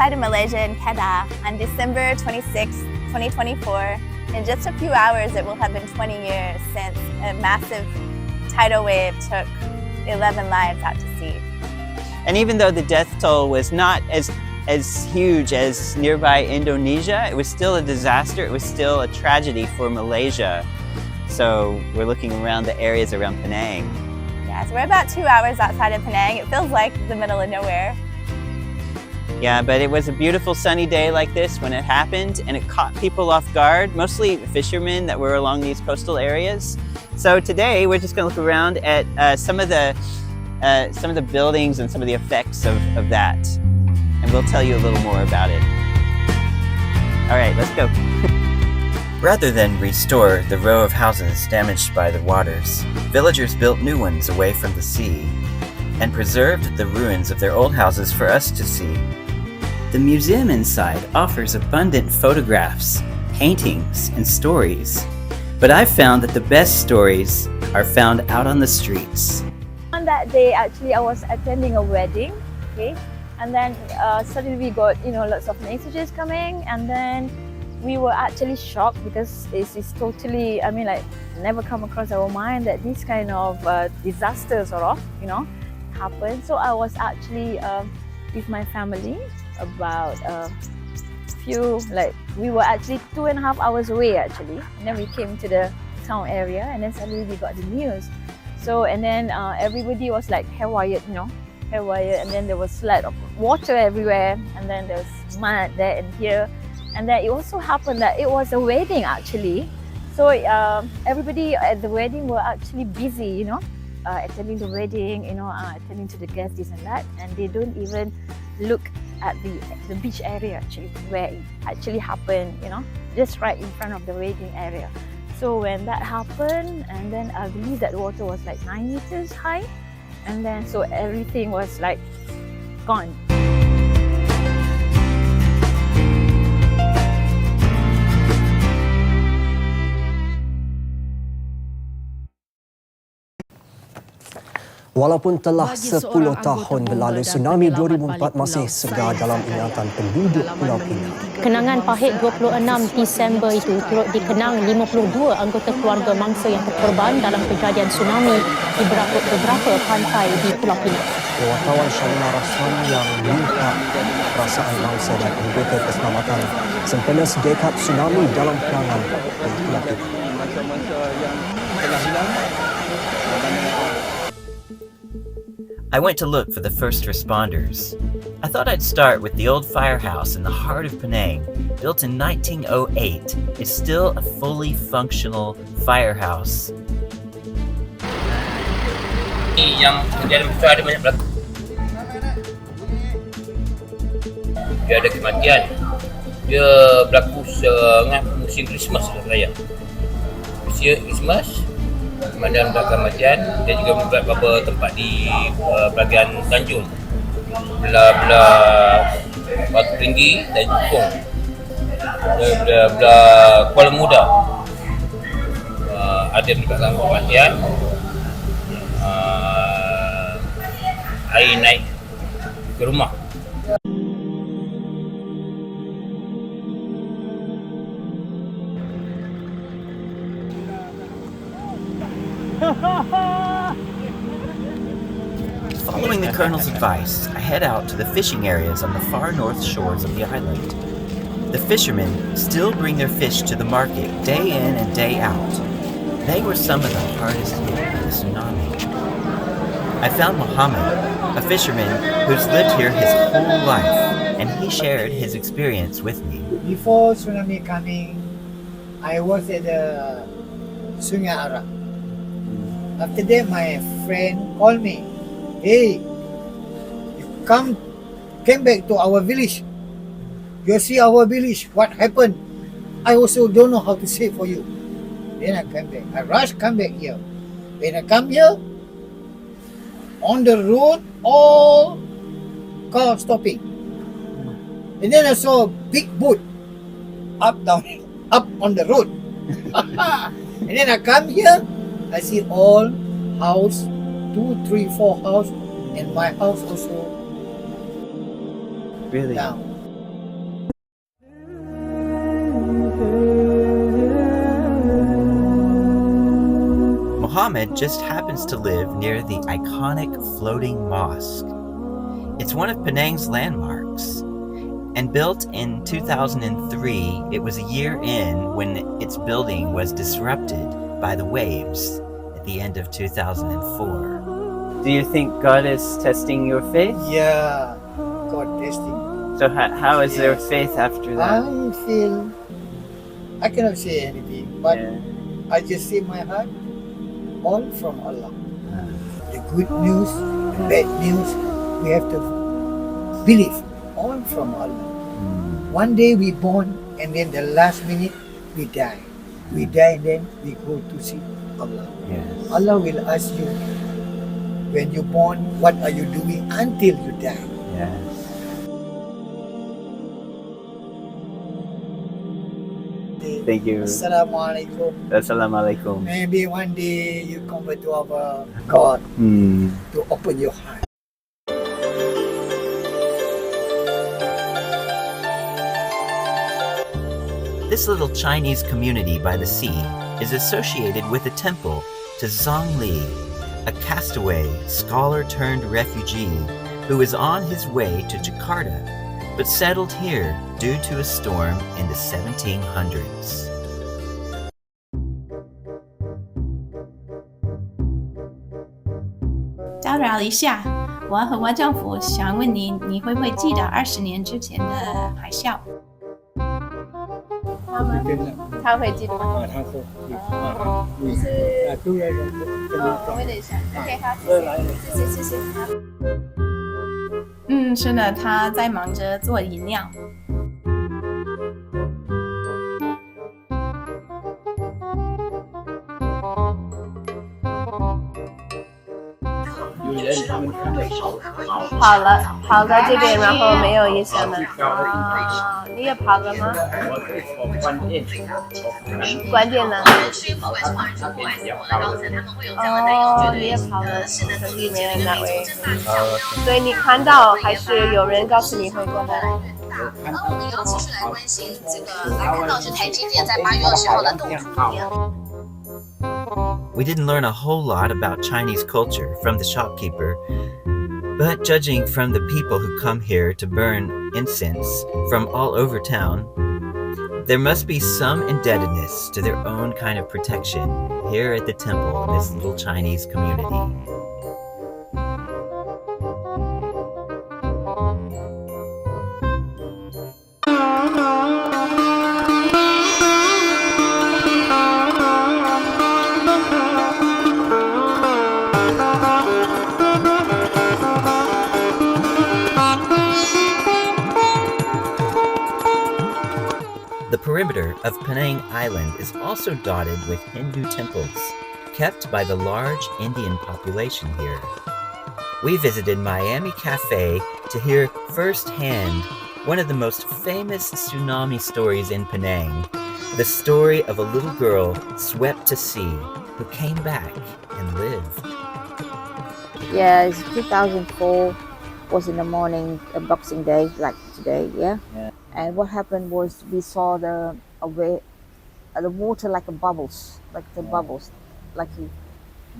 outside of Malaysia in Kedah on December 26, 2024. In just a few hours, it will have been 20 years since a massive tidal wave took 11 lives out to sea. And even though the death toll was not as huge as nearby Indonesia, it was still a disaster. It was still a tragedy for Malaysia. So we're looking around the areas around Penang. Yeah, so we're about 2 hours outside of Penang. It feels like the middle of nowhere. Yeah, but it was a beautiful sunny day like this when it happened, and it caught people off guard, mostly fishermen that were along these coastal areas. So today we're just going to look around at some of the buildings and some of the effects of that, and we'll tell you a little more about it. All right, let's go. Rather than restore the row of houses damaged by the waters, villagers built new ones away from the sea and preserved the ruins of their old houses for us to see. The museum inside offers abundant photographs, paintings, and stories. But I've found that the best stories are found out on the streets. On that day, actually, I was attending a wedding, okay? And then suddenly we got, lots of messages coming, and then we were actually shocked because this is totally, never come across our mind that this kind of disaster happen. So I was actually with my family about we were actually 2.5 hours away actually, and then we came to the town area, and then suddenly we got the news. So and then everybody was like haywire, haywire, and then there was flood of water everywhere, and then there was mud there and here, and then it also happened that it was a wedding actually. So everybody at the wedding were actually busy, attending the wedding, attending to the guests, this and that, and they don't even look at the beach area actually where it actually happened, just right in front of the wedding area. So when that happened, and then I believe that the water was like 9 meters high, and then so everything was like gone. Walaupun telah 10 tahun berlalu, tsunami 2004 masih segar dalam ingatan penduduk Pulau Pinang. Kenangan pahit 26 Disember itu turut dikenang 52 anggota keluarga mangsa yang terkorban dalam kejadian tsunami di beberapa pantai di Pulau Pinang. Wartawan Syarina Rasman yang melihat perasaan mangsa dan anggota keselamatan sempena sedekat tsunami dalam perangan di Pulau Pinang. Mangsa-mangsa yang telah hilang. I went to look for the first responders. I thought I'd start with the old firehouse in the heart of Penang. Built in 1908, it's still a fully functional firehouse. Yang kejadian besar ada banyak berlaku. Dia ada kematian. Dia berlaku sengah musim Christmas raya. Musim Christmas, Madam kematian, dia juga beberapa tempat di bahagian Tanjung, belah Batu Tinggi dan Jepung, belah Kuala Muda, ada menyebabkan kematian. Air naik ke rumah. Following the Colonel's advice, I head out to the fishing areas on the far north shores of the island. The fishermen still bring their fish to the market day in and day out. They were some of the hardest hit by the tsunami. I found Muhammad, a fisherman who's lived here his whole life, and he shared his experience with me. Before tsunami coming, I was at the Sungai Arab. After that, my friend called me. Hey, you came back to our village. You see our village, what happened? I also don't know how to say for you. Then I came back. I rushed, come back here. When I come here, on the road, all cars stopping. And then I saw a big boat up on the road. And then I come here, I see all house, 2, 3, 4 house, and my house also Really? down. Muhammad just happens to live near the iconic floating mosque. It's one of Penang's landmarks. And built in 2003, it was a year in when its building was disrupted by the waves at the end of 2004. Do you think God is testing your faith? Yeah, God testing. So how is their Yes. faith after that? I cannot say anything, but Yeah. I just say my heart, all from Allah. The good news, the bad news, we have to believe, all from Allah. One day we born, and then the last minute we die. We die, and then we go to see Allah. Yes. Allah will ask you, when you born, what are you doing until you die? Yes. Thank you. Assalamualaikum. Assalamualaikum. Maybe one day you convert to our God to open your heart. This little Chinese community by the sea is associated with a temple to Zhongli, a castaway, scholar-turned-refugee who is on his way to Jakarta, but settled here due to a storm in the 1700s. 打扰一下，我和我丈夫想问你，你会不会记得20年之前的海啸？他会记得吗？我问一下。OK， 好，谢谢。嗯，是的，他在忙着做饮料。跑到这边，然后没有印象的。啊，你也跑了吗？关键呢？哦，你也跑了，可是没人那位。所以你看到还是有人告诉你会过来。然后我们要继续来关心这个，来看到是台积电在8月20号的动土。We didn't learn a whole lot about Chinese culture from the shopkeeper, but judging from the people who come here to burn incense from all over town, there must be some indebtedness to their own kind of protection here at the temple in this little Chinese community. The perimeter of Penang Island is also dotted with Hindu temples, kept by the large Indian population here. We visited Miami Cafe to hear firsthand one of the most famous tsunami stories in Penang, the story of a little girl swept to sea who came back and lived. Yeah, it's 2004 was in the morning, Boxing Day, like today, yeah? And what happened was we saw the water like a bubbles, like a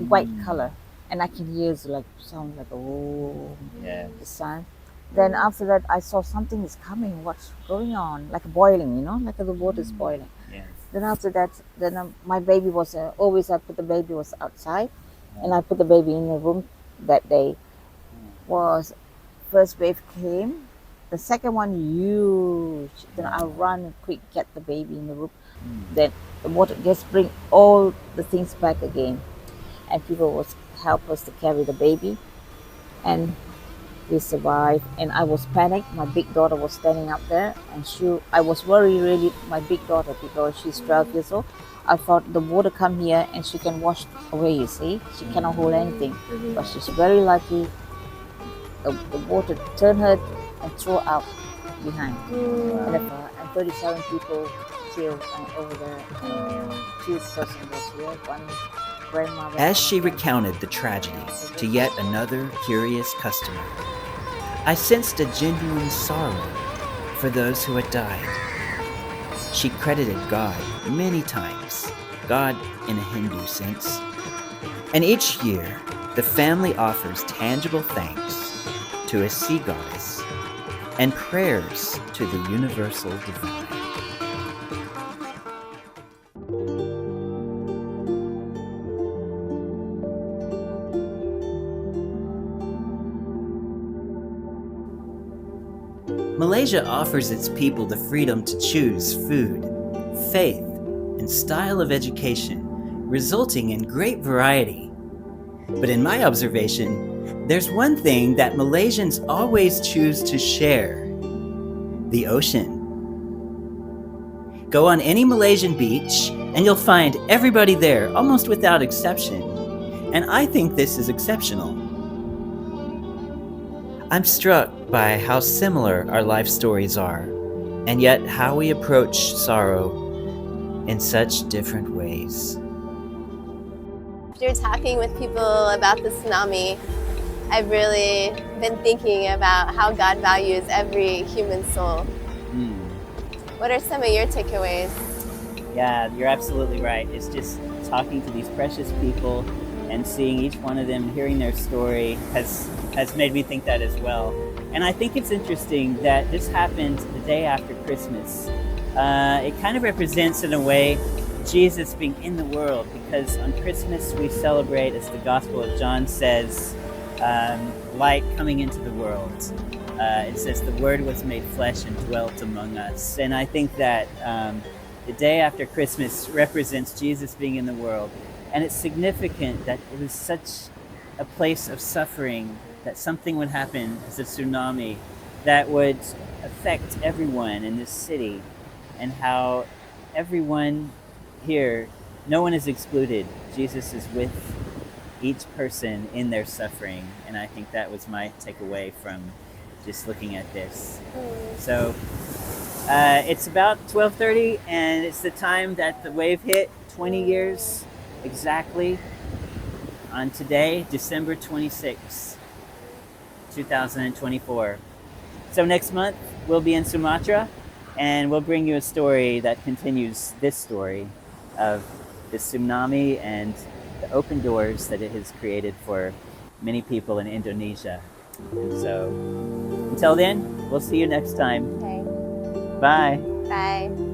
white color, and I can hear it like sound like the sound. Then after that, I saw something is coming. What's going on? Like boiling, you know, like the water is boiling. Yes. Then after that, my baby was always I put the baby was outside, and I put the baby in the room. That day was first wave came. The second one huge. Then I run quick, get the baby in the room. Then the water just bring all the things back again, and people was help us to carry the baby, and we survived. And I was panicked. My big daughter was standing up there, and I was worried really. My big daughter because she's 12 years old. I thought the water come here and she can wash away. You see, she cannot hold anything, but she's very lucky. The water turned her and throw out behind. And 37 people killed over there. 2 persons was here, one grandmother. As she recounted the tragedy to yet another curious customer, I sensed a genuine sorrow for those who had died. She credited God many times, God in a Hindu sense, And each year, the family offers tangible thanks to a sea goddess and prayers to the universal divine. Malaysia offers its people the freedom to choose food, faith, and style of education, resulting in great variety. But in my observation, there's one thing that Malaysians always choose to share: the ocean. Go on any Malaysian beach, and you'll find everybody there, almost without exception. And I think this is exceptional. I'm struck by how similar our life stories are, and yet how we approach sorrow in such different ways. After talking with people about the tsunami, I've really been thinking about how God values every human soul. What are some of your takeaways? Yeah, you're absolutely right. It's just talking to these precious people and seeing each one of them, hearing their story has made me think that as well. And I think it's interesting that this happened the day after Christmas. It kind of represents, in a way, Jesus being in the world, because on Christmas we celebrate, as the Gospel of John says, light coming into the world. It says the Word was made flesh and dwelt among us. And I think that the day after Christmas represents Jesus being in the world. And it's significant that it was such a place of suffering, that something would happen as a tsunami that would affect everyone in this city, and how everyone here, no one is excluded. Jesus is with each person in their suffering, and I think that was my takeaway from just looking at this. So it's about 12:30, and it's the time that the wave hit, 20 years exactly on today, December 26, 2024. So next month we'll be in Sumatra, and we'll bring you a story that continues this story of the tsunami and the open doors that it has created for many people in Indonesia. And so until then, we'll see you next time. Okay. Bye. Bye.